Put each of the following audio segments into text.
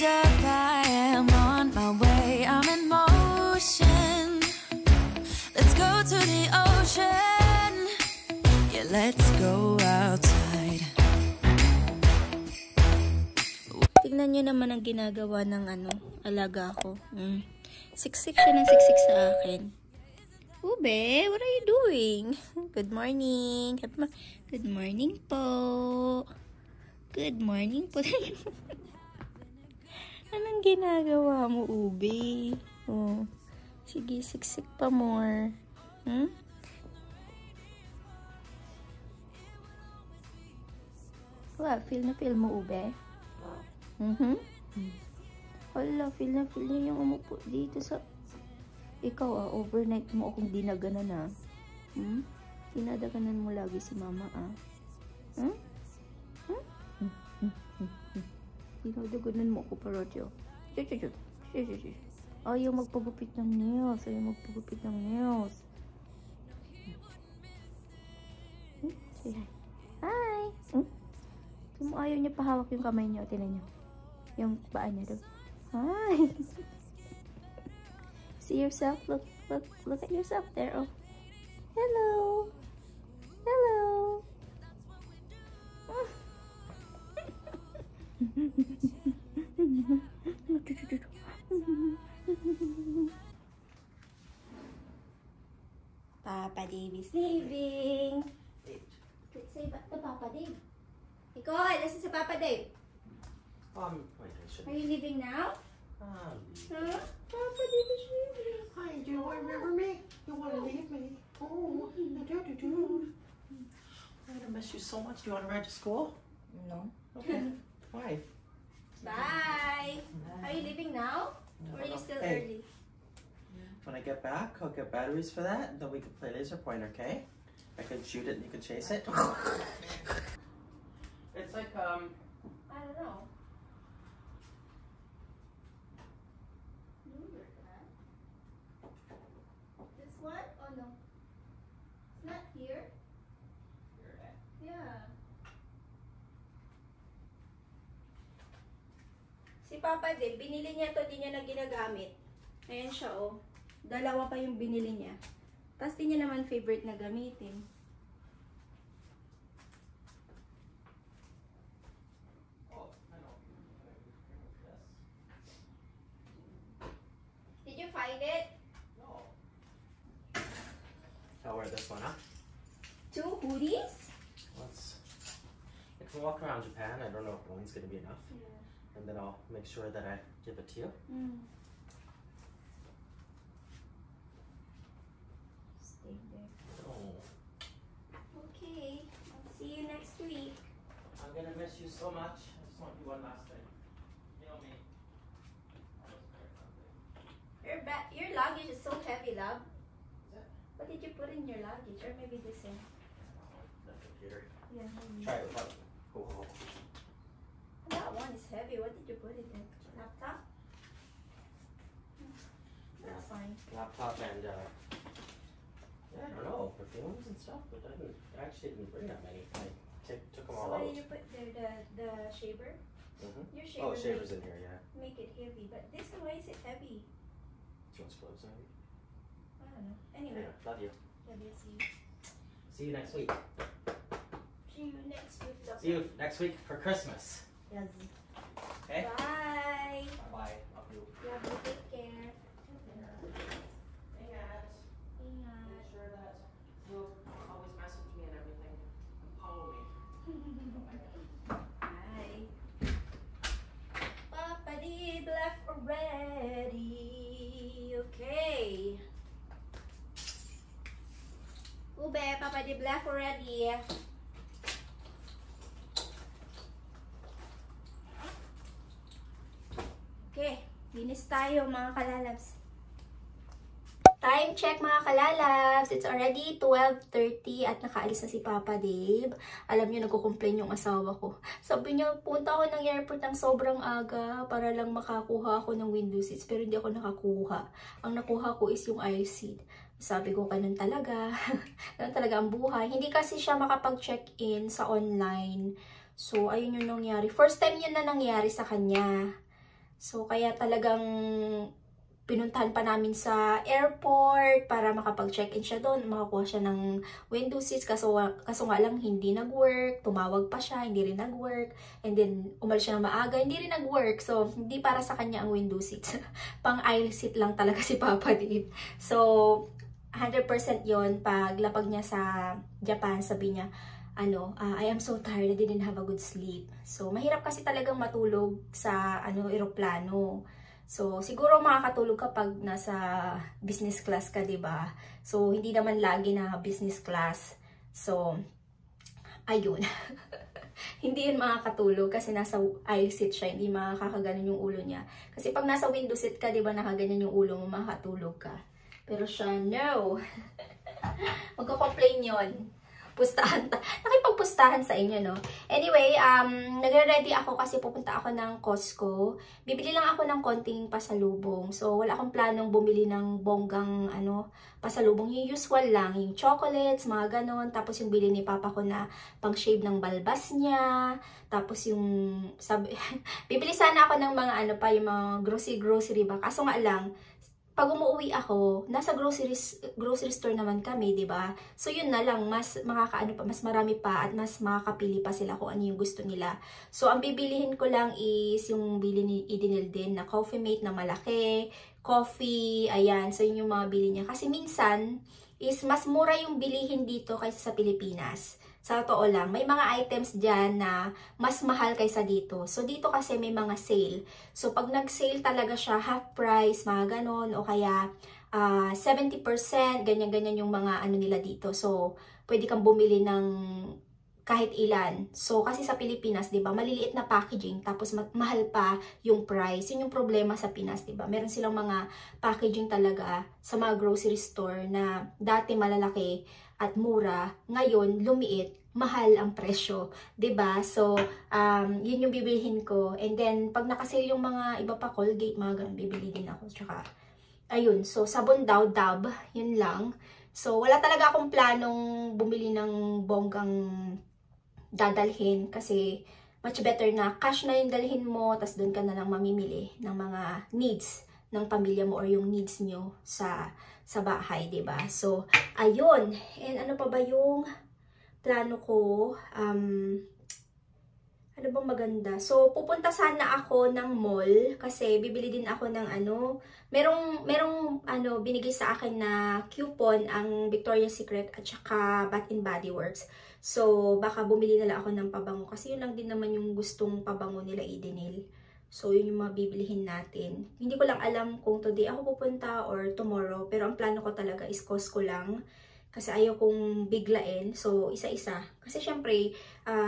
up, I am on my way. I'm in motion. Let's go to the ocean. Yeah, let's go outside. Tignan nyo naman ang ginagawa ng alaga ko. Siksik siya ng siksik sa akin. Ube, what are you doing? Good morning. Good morning po. Good morning po. Anong ginagawa mo, Ube? Oh, sige, siksik pa more. Feel na feel mo, Ube? Hala, feel na feel niya yung umupo dito sa... Ikaw overnight mo akong dinaganan Dinadaganan mo lagi si mama Dinadaganan mo ako parodyo. Ayaw magpagupit ng nails. Say hi. Hi! Ayaw niya pahawak yung kamay niya. Tinan niyo. Yung paa niya daw. Hi! See yourself. Look at yourself there. Oh. Hello. Papa Dave is leaving. Let's say back to Papa Dave. Nicole, listen to Papa Dave. Wait, I should. Are you leaving now? Huh? Papa Dave is leaving. Hi, do you remember me? You want to leave me? Oh, I do. I'm gonna miss you so much. Do you want to ride to school? No. Okay. Why? Bye. Are you leaving now? Or are you still early? When I get back, I'll get batteries for that, and then we can play laser pointer, okay? I can shoot it and you can chase it. It's like, I don't know. This one? Oh no. It's not here. Yeah. Si Papa Dave, binili niya to, di niya na ginagamit. Ayan siya, oh. Dalawa pa yung binili niya. Tapos di niya naman favorite na gamitin. Did you find it? no. I'll wear this one, huh? 2 hoodies? I can walk around Japan. I don't know if one's gonna be enough. Yeah. And then I'll make sure that I give it to you. Stay there. Oh. Okay. I'll see you next week. I'm gonna miss you so much. I just want to do one last thing. You know me. Your luggage is so heavy, love. Is it? What did you put in your luggage? Or maybe this one? The computer. Yeah. Try it without. Oh. That one is heavy. What did you put in there? Laptop? That's fine. Laptop and I don't know, perfumes and stuff, but I actually didn't bring that many. I took them all So out. what did you put there? The shaver? Your shaver. Oh, shaver's in here, yeah. Make it heavy. But this one, why is it heavy? This one's closed, maybe. I don't know. Anyway. Yeah, love you. Love you. See you. See you next week. See you next week. See you next week for Christmas. Yes. Okay? Bye. Bye. Love you. Love you. Take care. Ingat. Make sure that you always message me and everything and follow me. Bye. Papa Dave left already. Okay. Ube, Papa Dave left already. Okay, linis tayo mga kalalabs. Time check mga kalalabs. It's already 12:30 at nakaalis na si Papa Dave. Alam niyo, nagko-complain yung asawa ko. Sabi niya, punta ako ng airport ng sobrang aga para lang makakuha ako ng window seats. Pero hindi ako nakakuha. Ang nakuha ko is yung aisle seat. Sabi ko, ganun talaga. Ganun talaga ang buhay. Hindi kasi siya makapag-check-in sa online. So, ayun yung nangyari. First time yun na nangyari sa kanya. So, kaya talagang pinuntahan pa namin sa airport para makapag-check-in siya doon, makakuha siya ng window seats, kaso nga lang hindi nag-work, tumawag pa siya, hindi rin nag-work, and then umalis siya na maaga, hindi rin nag-work, so hindi para sa kanya ang window seats, pang aisle seat lang talaga si Papa Dave. So, 100% yon paglapag niya sa Japan, sabi niya, I am so tired, I didn't have a good sleep. So, mahirap kasi talagang matulog sa, eroplano. So, siguro makakatulog kapag nasa business class ka, diba? So, hindi naman lagi na business class. So, ayun. Hindi yun makakatulog kasi nasa aisle seat siya, hindi makakaganon yung ulo niya. Kasi pag nasa window seat ka, diba, nakaganyan yung ulo mo, makakatulog ka. Pero siya, no. Magko-complain yun. Nakipagpustahan sa inyo, no? Anyway, nagre-ready ako kasi pupunta ako ng Costco. Bibili lang ako ng konting pasalubong. So, wala akong planong bumili ng bonggang, pasalubong. Yung usual lang, yung chocolates, mga ganon. Tapos yung bili ni Papa ko na pang-shave ng balbas niya. Tapos yung, bibili sana ako ng mga, yung mga grocery ba? Kaso nga lang, pag umuwi ako, nasa grocery store naman kami, 'di ba? So yun na lang, mas mas marami pa at mas makakapili pa sila kung ano yung gusto nila. So ang bibilihin ko lang is yung bili ni Idinil din na Coffee Mate na malaki, coffee, ayan. So yun yung mga bili niya. Kasi minsan is mas mura yung bilihin dito kaysa sa Pilipinas. Sa totoo lang, may mga items dyan na mas mahal kaysa dito. So, dito kasi may mga sale. So, pag nag-sale talaga siya, half price, mga ganon, o kaya 70%, ganyan-ganyan yung mga nila dito. So, pwede kang bumili ng kahit ilan. So, kasi sa Pilipinas, di ba, maliliit na packaging, tapos mahal pa yung price. Yun yung problema sa Pinas, di ba? Meron silang mga packaging talaga sa mga grocery store na dati malalaki at mura, ngayon lumiit, mahal ang presyo, 'di ba? So, yun yung bibilihin ko. And then pag naka-sale yung mga iba pa, Colgate, mga ganun, bibili din ako. Tsaka ayun, so sabon daw, Dove, yun lang. So, wala talaga akong planong bumili ng bonggang dadalhin kasi much better na cash na yung dalhin mo, tas doon ka na lang mamimili ng mga needs ng pamilya mo or yung needs nyo sa bahay, 'di ba? So, ayun. And ano pa ba yung plano ko? Ano bang maganda? So, pupunta sana ako ng mall kasi bibili din ako ng merong binigay sa akin na coupon ang Victoria's Secret at saka Bath and Body Works. So, baka bumili na lang ako ng pabango kasi yun lang din naman yung gustong pabango nila Idinil. So, yun yung mga bibilihin natin. Hindi ko lang alam kung today ako pupunta or tomorrow. Pero ang plano ko talaga is Costco lang. Kasi ayaw kong biglain. So, isa-isa. Kasi syempre,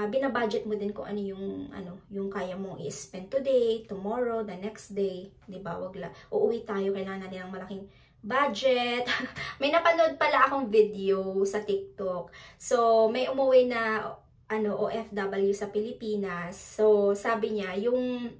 binabudget mo din kung ano yung kaya mong i-spend today, tomorrow, the next day. Diba? Wag lang. Uuwi tayo, kailangan natin ng malaking budget. May napanood pala akong video sa TikTok. So, may umuwi na OFW sa Pilipinas. So, sabi niya, yung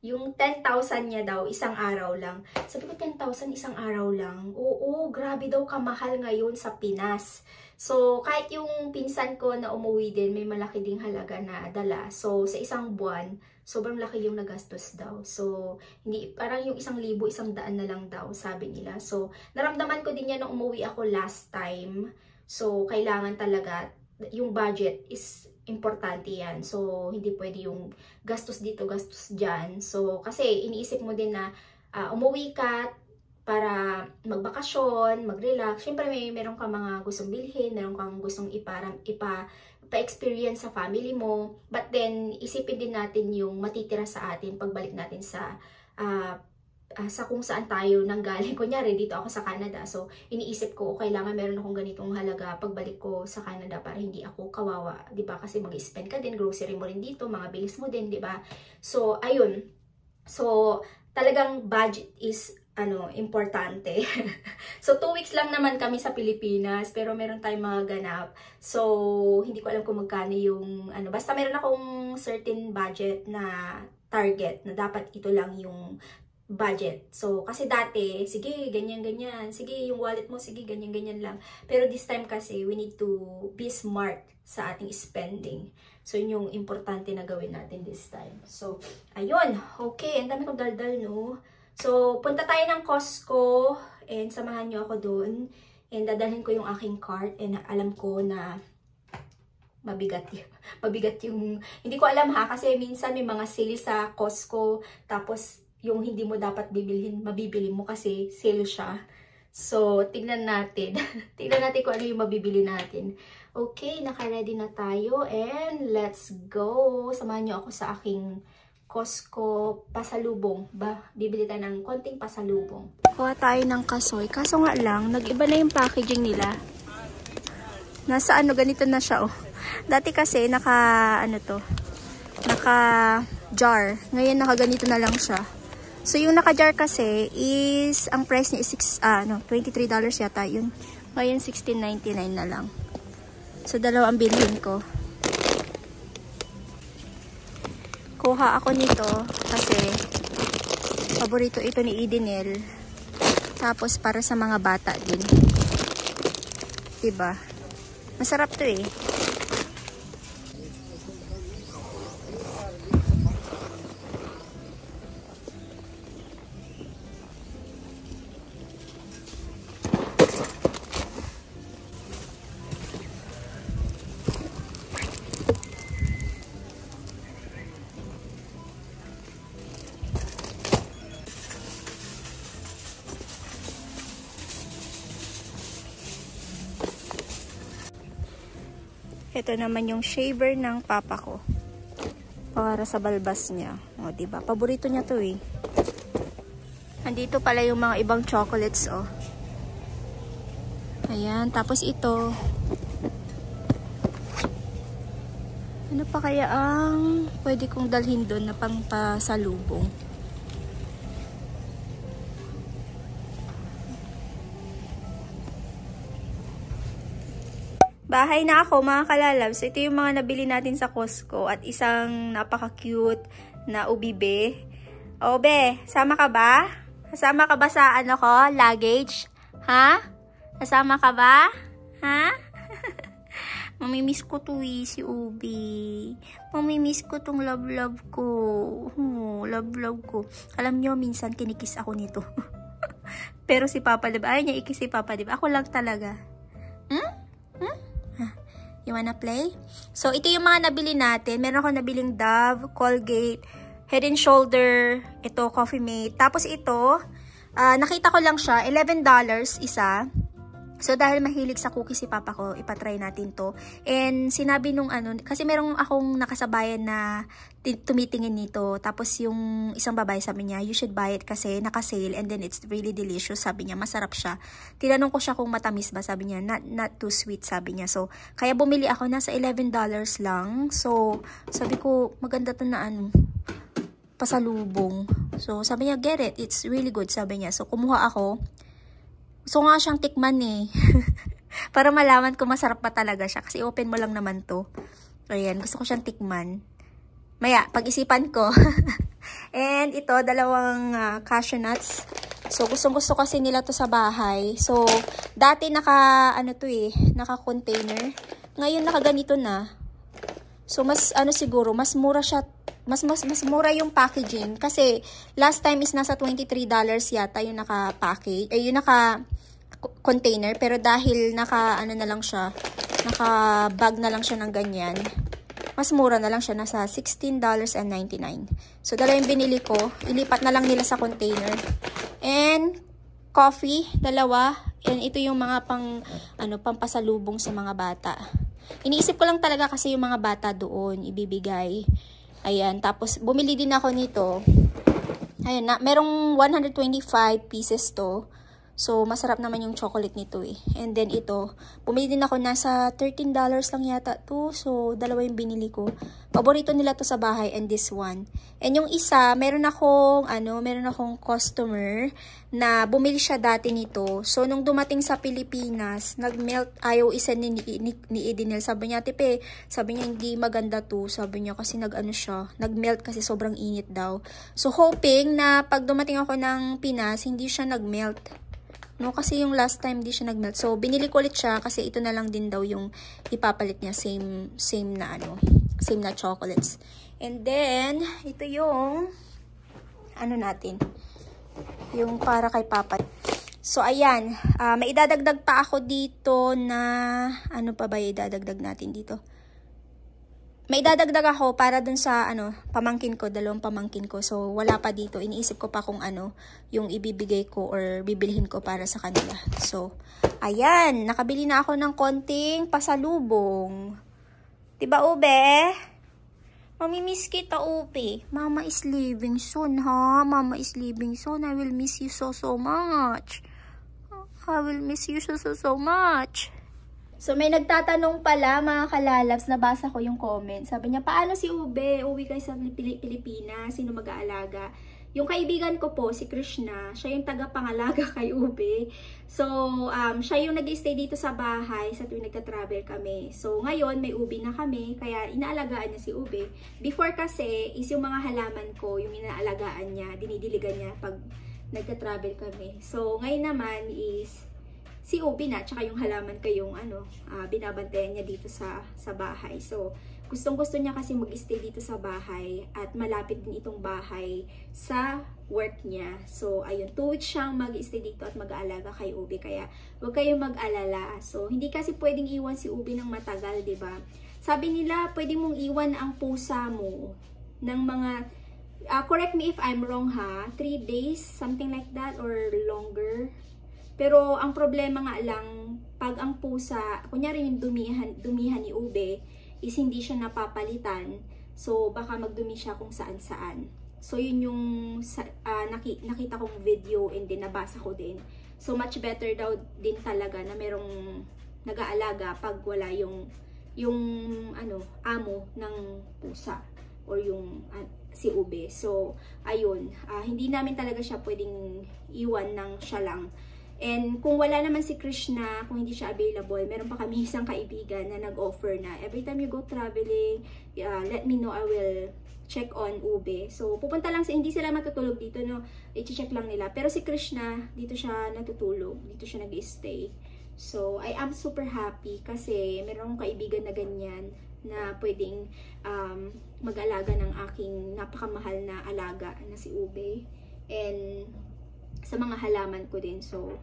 10,000 niya daw, isang araw lang. Sabi ko, 10,000 isang araw lang? Oo, grabe daw kamahal ngayon sa Pinas. So, kahit yung pinsan ko na umuwi din, may malaki ding halaga na dala. So, sa isang buwan, sobrang laki yung nagastos daw. So, hindi, parang yung 1,000, 100 na lang daw, sabi nila. So, naramdaman ko din yan nung umuwi ako last time. So, kailangan talaga, yung budget is importante yan. So, hindi pwede yung gastos dito, gastos dyan. So, kasi iniisip mo din na umuwi ka para magbakasyon, mag-relax. Siyempre, meron kang mga gustong bilhin, meron kang gustong ipa-experience sa family mo. But then, isipin din natin yung matitira sa atin pagbalik natin sa kung saan tayo nanggaling. Kunyari, dito ako sa Canada. So, iniisip ko, kailangan meron akong ganitong halaga pagbalik ko sa Canada para hindi ako kawawa. Diba? Kasi mag-spend ka din, grocery mo rin dito, mga bilis mo din, diba? So, ayun. So, talagang budget is, importante. So, 2 weeks lang naman kami sa Pilipinas, pero meron tayong mga ganap. So, hindi ko alam kung magkano yung, basta meron akong certain budget na target na dapat ito lang yung budget. So, kasi dati, sige, ganyan-ganyan. Sige, yung wallet mo, sige, ganyan-ganyan lang. Pero this time kasi, we need to be smart sa ating spending. So, yun yung importante na gawin natin this time. So, ayun. Okay, ang dami kong daldal, no? So, punta tayo ng Costco and samahan nyo ako doon. And dadalhin ko yung aking cart and alam ko na mabigat yung, hindi ko alam ha, kasi minsan may mga sale sa Costco, tapos yung hindi mo dapat bibilhin, mabibili mo kasi sale siya. So, tignan natin. Tignan natin kung ano yung mabibili natin. Okay, naka-ready na tayo and let's go. Samahan nyo ako sa aking Costco pasalubong. Bibili tayo ng konting pasalubong. Kuha tayo ng kasoy. Kaso nga lang, nag-iba na yung packaging nila. Nasa ano, ganito na siya oh. Dati kasi naka jar. Ngayon nakaganito na lang siya. So yung naka jar kasi is ang price niya is $23 yata yun. Ngayon $16.99 na lang. So dalawa ang bilhin ko. Kuha ako nito kasi paborito ito ni Edenel. Tapos para sa mga bata din. Diba? Masarap to eh. Ito naman yung shaver ng papa ko. Para sa balbas niya. O, diba? Paborito niya to eh. Andito pala yung mga ibang chocolates, oh. Ayan. Tapos ito. Ano pa kaya ang pwede kong dalhin doon na pang pasalubong? Bahay na ako mga kalalabs. Ito yung mga nabili natin sa Costco at isang napaka-cute na ubibe. O be, sama ka ba? Kasama ka ba sa ano ko? Luggage? Ha? Kasama ka ba? Ha? Mamimiss ko to eh, si Ubi. Mamimiss ko tong love-love ko. Love-love ko. Alam nyo, minsan kinikis ako nito. Pero si Papa Dib, ayaw niya ikis si Papa Dib. Ako lang talaga. You wanna play? So, ito yung mga nabili natin. Meron ako nabiling Dove, Colgate, Head and Shoulder, ito, Coffee Mate. Tapos ito, nakita ko lang siya, $11 isa. So, dahil mahilig sa cookies si Papa ko, ipatry natin to. And, sinabi nung kasi merong akong nakasabayan na tumitingin nito. Tapos, yung isang babae sabi niya, you should buy it kasi naka-sale and then it's really delicious. Sabi niya, masarap siya. Tinanong ko siya kung matamis ba. Sabi niya, not too sweet, sabi niya. So, kaya bumili ako, nasa $11 lang. So, sabi ko, maganda to na pasalubong. So, sabi niya, get it. It's really good, sabi niya. So, kumuha ako. So nga siyang tikman eh. Para malaman kung masarap pa talaga siya. Kasi open mo lang naman to. Ayan, gusto ko siyang tikman. Maya, pag-isipan ko. And ito, dalawang cashew nuts. So gustong-gusto kasi nila to sa bahay. So, dati naka-container. Ngayon nakaganito na. So mas siguro, mas mura siya. Mas mura yung packaging kasi last time is nasa $23 yata yung naka-package, yung naka-container, pero dahil na lang siya, naka-bag na lang siya ng ganyan, mas mura na lang siya, nasa $16.99. So dalawa yung binili ko, ilipat na lang nila sa container. And coffee, dalawa, and ito yung mga pampasalubong sa mga bata. Iniisip ko lang talaga kasi yung mga bata doon ibibigay. Ayan, tapos bumili din ako nito. Ayan, merong 125 pieces to. So, masarap naman yung chocolate nito eh. And then ito, bumili din ako, nasa $13 lang yata to. So, dalawa yung binili ko. Paborito nila to sa bahay and this one. And yung isa, meron akong customer na bumili siya dati nito. So, nung dumating sa Pilipinas, nag-melt, ayaw isa ni Edenel. Sabi niya, Tipe, sabi niya hindi maganda to. Sabi niya kasi nag-melt kasi sobrang init daw. So, hoping na pag dumating ako ng Pinas, hindi siya nag-melt. No, kasi yung last time di siya nag-melt. So, binili ko ulit siya kasi ito na lang din daw yung ipapalit niya. Same na same na chocolates. And then, ito yung, ano natin, yung para kay Papa. So, ayan, may idadagdag pa ako dito na, ano pa ba idadagdag natin dito? May idadagdag ako para dun sa, pamangkin ko, 2 pamangkin ko. So, wala pa dito. Iniisip ko pa kung ano yung ibibigay ko or bibilhin ko para sa kanila. So, ayan, nakabili na ako ng konting pasalubong. Diba, Ube? Mamimiss kita, Ube. Mama is leaving soon, ha? Mama is leaving soon. I will miss you so much. I will miss you so much. So, may nagtatanong pala, mga kalalabs, nabasa ko yung comment. Sabi niya, paano si Ube? Uwi kayo sa Pilipinas, sino mag-aalaga? Yung kaibigan ko po, si Krishna, siya yung taga-pangalaga kay Ube. So, siya yung nag-stay dito sa bahay sa tuwing nagka-travel kami. So, ngayon, may Ube na kami, kaya inaalagaan niya si Ube. Before kasi, is yung mga halaman ko, yung inaalagaan niya, dinidiligan niya pag nagka-travel kami. So, ngayon naman is si Ube na, tsaka yung halaman ko yung binabantayan niya dito sa bahay. So, gustong-gusto niya kasi mag-stay dito sa bahay at malapit din itong bahay sa work niya. So, ayun, 2 weeks siyang mag-stay dito at mag-aalaga kay Ube. Kaya, huwag kayong mag-alala. So, hindi kasi pwedeng iwan si Ube ng matagal, diba? Sabi nila, pwede mong iwan ang pusa mo ng mga, correct me if I'm wrong ha, 3 days, something like that, or longer. Pero, ang problema nga lang, pag ang pusa, kunyari yung dumihan ni Ube, is hindi siya napapalitan. So, baka magdumi siya kung saan-saan. So, yun yung nakita kong video and din nabasa ko din. So, much better daw din talaga na merong nag-aalaga pag wala yung amo ng pusa or yung si Ube. So, ayun. Hindi namin talaga siya pwedeng iwan ng siya lang. And kung wala naman si Krishna, kung hindi siya available, meron pa kami isang kaibigan na nag-offer na every time you go traveling, let me know, I will check on Ube. So, pupunta lang hindi sila matutulog dito, no? I-check lang nila. Pero si Krishna, dito siya natutulog, dito siya nag-stay. So, I am super happy kasi meron akong kaibigan na ganyan na pwedeng mag-alaga ng aking napakamahal na alaga na si Ube. And sa mga halaman ko din. So,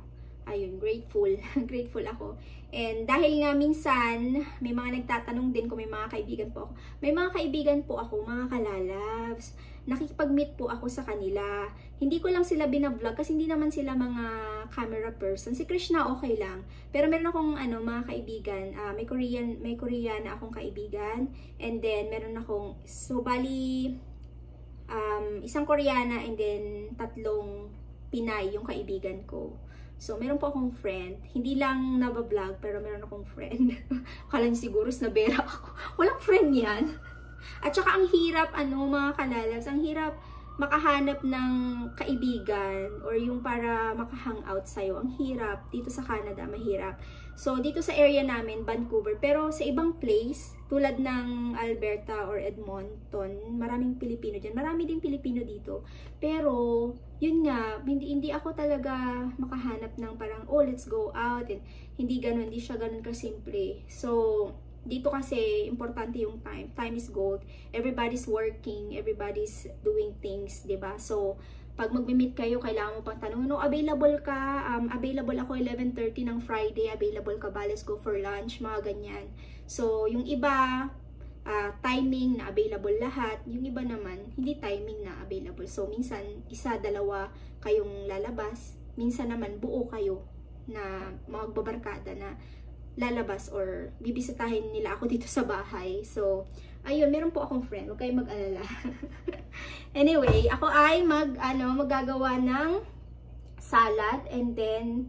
ayun, grateful. Grateful ako. And dahil nga minsan, may mga nagtatanong din kung may mga kaibigan po ako. May mga kaibigan po ako, mga kalalabs. Nakikipag-meet po ako sa kanila. Hindi ko lang sila binablog kasi hindi naman sila mga camera person. Si Krishna okay lang. Pero meron akong mga kaibigan. May Korean akong kaibigan. And then, meron akong, so bali, isang Koreana and then 3 Pinay yung kaibigan ko. So, meron po akong friend. Hindi lang nabablog, pero meron akong friend. Akala niyo siguro snabera ako. Walang friend yan. At saka ang hirap, mga kalalabs, ang hirap makahanap ng kaibigan or yung para makahangout sa'yo. Ang hirap. Dito sa Canada, mahirap. So, dito sa area namin, Vancouver. Pero sa ibang place, tulad ng Alberta or Edmonton, maraming Pilipino dyan. Marami din Pilipino dito. Pero, yun nga, hindi ako talaga makahanap ng parang, oh, let's go out. And hindi ganun, hindi siya ganun kasimple. So, dito kasi, importante yung time. Time is gold. Everybody's working. Everybody's doing things, diba? So, pag mag-meet kayo, kailangan mo pang tanong, available ka? Available ako 11:30 ng Friday. Available ka ba? Let's go for lunch. Mga ganyan. So, yung iba, timing na available lahat. Yung iba naman, hindi timing na available. So, minsan, 1, 2 kayong lalabas. Minsan naman, buo kayo na magbabarkada na lalabas or bibisitahin nila ako dito sa bahay. So, ayun, meron po akong friend. Huwag kayong mag-alala. Anyway, ako ay maggagawa ng salad and then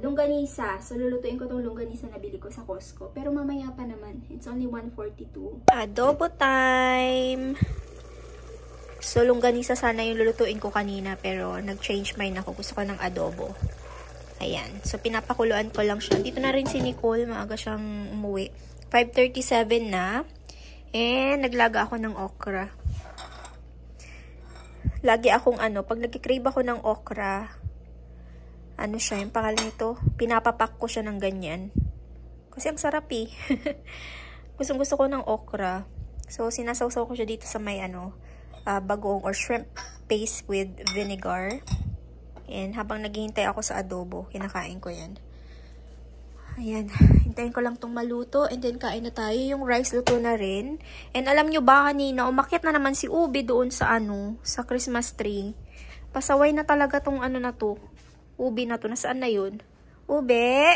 longganisa. So, lulutuin ko tong longganisa na bili ko sa Costco. Pero mamaya pa naman. It's only 1:42. Adobo time! So, longganisa sana yung lulutuin ko kanina pero nag-change mind ako. Gusto ko ng adobo. Ayan. So, pinapakuluan ko lang siya. Dito na rin si Nicole. Maaga siyang umuwi. 5:37 na. And, naglaga ako ng okra. Lagi akong pag nagkikrave ako ng okra, siya, yung pangalan nito, pinapapak ko siya ng ganyan. Kasi ang sarap eh. Gustong-gusto ko ng okra. So, sinasawsaw ko siya dito sa may bagong or shrimp paste with vinegar. And habang naghihintay ako sa adobo, kinakain ko yan. Ayan. Hintayin ko lang itong maluto. And then, kain na tayo. Yung rice luto na rin. And alam nyo ba, kanina, umakyat na naman si Ube doon sa sa Christmas tree. Pasaway na talaga tong na to. Ube na to. Nasaan na yun? Ube!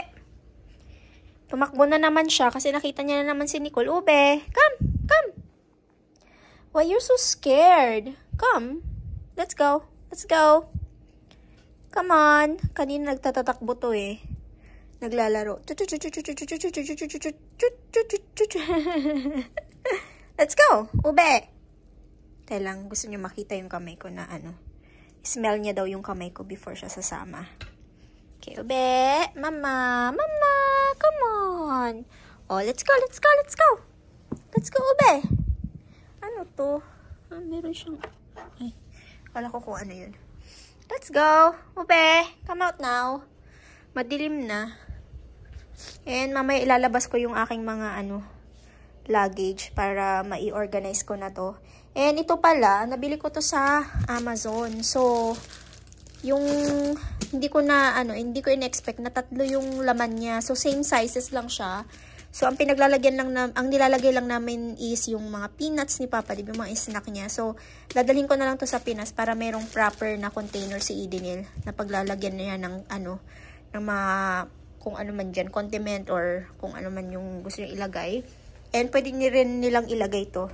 Tumakbo na naman siya kasi nakita niya na naman si Nicole. Ube! Come! Come! Why you're so scared? Come. Let's go. Let's go. Come on. Kanina nagtatatakbo to eh. Naglalaro. Let's go. Ube. Tayo lang. Gusto niyo makita yung kamay ko na Smell niya daw yung kamay ko before siya sasama. Okay, Ube. Mama. Mama. Come on. Oh, let's go. Let's go. Let's go. Let's go, Ube. Ano to? Meron siyang... Ay, kala ko kung ano yun. Let's go. Ube, come out now. Madilim na. And mamaya ilalabas ko yung aking mga luggage para mai-organize ko na to. And ito pala, nabili ko to sa Amazon. So, yung hindi ko in-expect na 3 yung laman niya. So, same sizes lang siya. So, ang nilalagay lang namin is yung mga peanuts ni Papa Dib, yung mga snack niya. So, dadalhin ko na lang to sa Pinas para merong proper na container si Edenil na paglalagyan niya ng ng mga kung ano man dyan, condiment or kung ano man yung gusto niya ilagay. And pwede rin nilang ilagay to.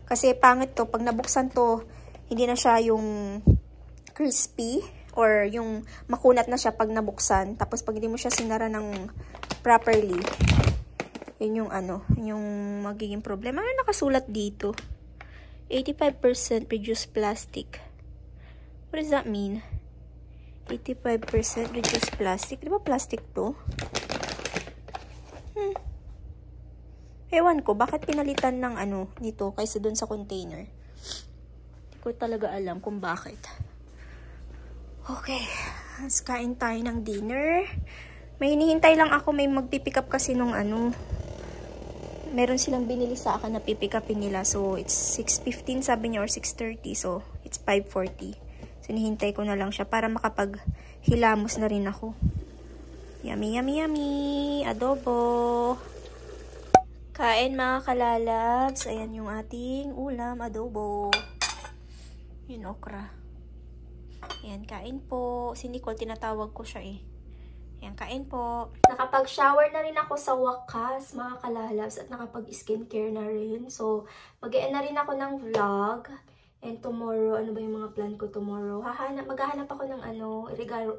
Kasi pangit to, pag nabuksan to, hindi na siya yung crispy or yung makunat na siya pag nabuksan. Tapos pag hindi mo siya sinara ng properly, yun yung yung magiging problema. Ano nakasulat dito? 85% reduced plastic. What does that mean? 85% reduced plastic. Di ba plastic to? Ewan ko, bakit pinalitan ng nito kaysa dun sa container? Hindi ko talaga alam kung bakit. Okay. Let's kain tayo ng dinner. May hinihintay lang ako. May magpipick up kasi nung meron silang binili sa akin na pipick upin nila. So, it's 6:15 sabi niya or 6:30. So, it's 5:40. So, hinihintay ko na lang siya para makapaghilamos na rin ako. Yummy, yummy, yummy. Adobo. Kain mga kalalabs. Ayan yung ating ulam, adobo. Yun, okra. Ayan, kain po. Si Nicole, tinatawag ko siya eh. Ayan, kain po. Nakapag-shower na rin ako sa wakas, mga kalalabs, at nakapag-skincare na rin. So, mag-e-end na rin ako ng vlog. And tomorrow, ano ba yung mga plan ko tomorrow? Maghahanap ako ng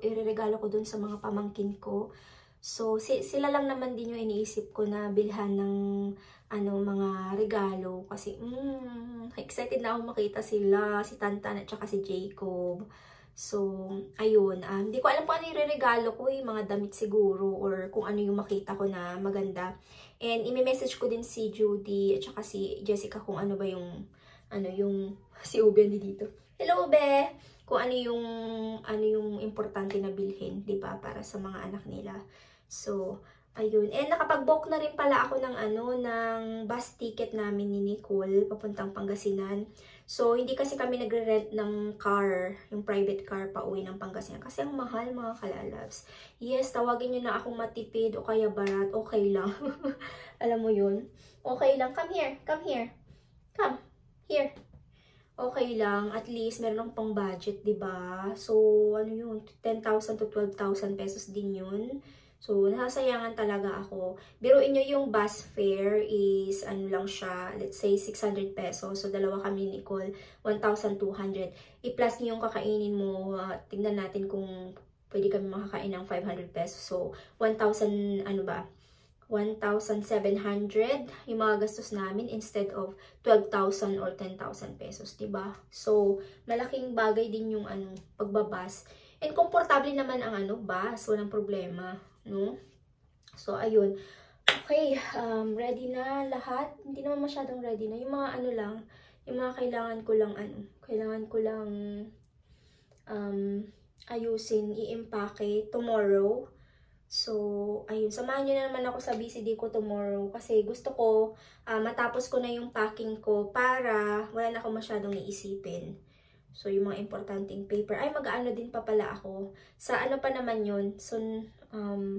iregalo ko dun sa mga pamangkin ko. So, sila lang naman din yung iniisip ko na bilhan ng mga regalo. Kasi, excited na ako makita sila, si Tantan at saka si Jacob. So, ayun. Hindi ko alam kung ano yung regalo ko, yung mga damit siguro, or kung ano yung makita ko na maganda. And, imi-message ko din si Judy at saka si Jessica kung ano ba yung, si Ube hindi dito. Hello, Ube! Kung ano yung importante na bilhin, di ba, para sa mga anak nila. So, ayun. And, nakapag-book na rin pala ako ng bus ticket namin ni Nicole, papuntang Pangasinan. So, hindi kasi kami nagre-rent ng car, yung private car pa uwi ng Pangasinan. Kasi ang mahal, mga kalalabs. Yes, tawagin nyo na akong matipid o kaya barat. Okay lang. Alam mo yun? Okay lang. Come here. Come here. Come. Here. Okay lang. At least, meron akong pang budget, diba? So, ano yun? 10,000 to 12,000 pesos din yun. So, nasasayangan talaga ako. Biruin nyo yung bus fare is, lang siya, let's say, 600 pesos. So, dalawa kami ni Nicole, 1,200. I-plus nyo yung kakainin mo. Tignan natin kung pwede kami makakain ng 500 pesos. So, 1,700 yung mga gastos namin instead of 12,000 or 10,000 pesos, diba? So, malaking bagay din yung pagbabas. And komportable naman ang bus, walang problema, no? So, ayun. Okay, ready na lahat. Hindi naman masyadong ready na. Yung mga lang, yung mga kailangan ko lang ayusin, i-impake tomorrow. So, ayun, samahan nyo na naman ako sa BCD ko tomorrow kasi gusto ko matapos ko na yung packing ko para wala na ako masyadong iisipin. So, yung mga importanteng paper. Ay, mag-ano din pa pala ako. Sa ano pa naman yun? So, 3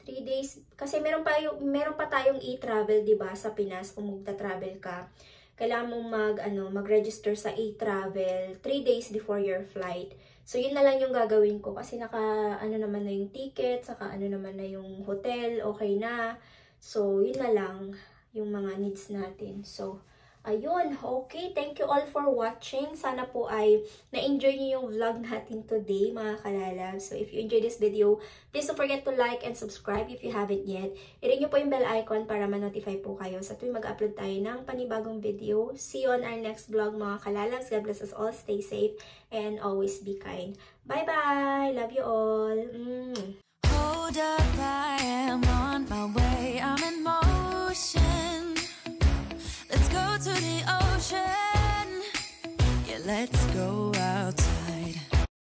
days. Kasi meron pa tayong e-travel, diba, sa Pinas kung magta-travel ka. Kailangan mong mag-register sa e-travel 3 days before your flight. So, yun na lang yung gagawin ko kasi naman na yung ticket, saka naman na yung hotel, okay na. So, yun na lang yung mga needs natin. So, ayun, okay. Thank you all for watching. Sana po ay na-enjoy niyo yung vlog natin today, mga kalalab. So, if you enjoyed this video, please don't forget to like and subscribe if you haven't yet. I-ring niyo po yung bell icon para ma-notify po kayo sa tuwing mag-upload tayo ng panibagong video. See you on our next vlog, mga kalalabs. God bless us all. Stay safe and always be kind. Bye-bye! Love you all! Hold up, I am on my way. I'm in motion. Let's go to the ocean. Yeah, let's go out.